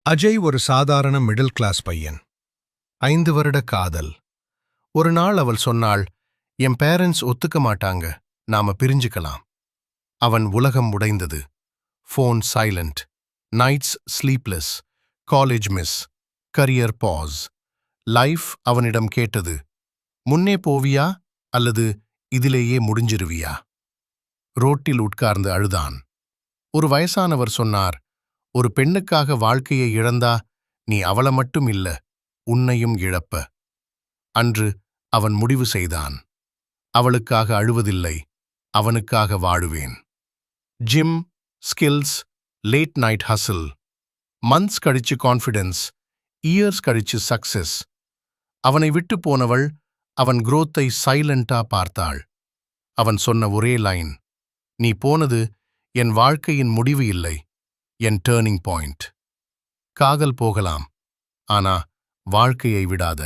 அஜய் ஒரு சாதாரண middle class பையன். 5 வருட காதல். ஒரு நாள் அவள் சொன்னாள், என் பேரண்ட்ஸ் ஒத்துக்க மாட்டாங்க, நாம பிரிஞ்சுக்கலாம். அவன் உலகம் உடைந்தது. Phone silent, nights sleepless, college miss, career pass. Life அவனிடம் கேட்டது, முன்னே போவியா அல்லது இதிலேயே முடிஞ்சிருவியா? ரோட்டில் உட்கார்ந்து அழுதான். ஒரு வயசானவர் சொன்னார், ஒரு பெண்ணுக்காக வாழ்க்கையை இழந்தா நீ அவள மட்டும் இல்ல, உன்னையும் இழப்ப. அன்று அவன் முடிவு செய்தான், அவளுக்காக அழுவதில்லை, அவனுக்காக வாழுவேன். Gym, skills, late night hustle. Months கழிச்சு கான்ஃபிடென்ஸ், இயர்ஸ் கழிச்சு சக்சஸ். அவனை விட்டு போனவள் அவன் குரோத்தை சைலண்டா பார்த்தாள். அவன் சொன்ன ஒரே லைன், நீ போனது என் வாழ்க்கையின் முடிவு இல்லை, என் டேர்னிங் பாயிண்ட். காதல் போகலாம், ஆனா வாழ்க்கையை விடாத.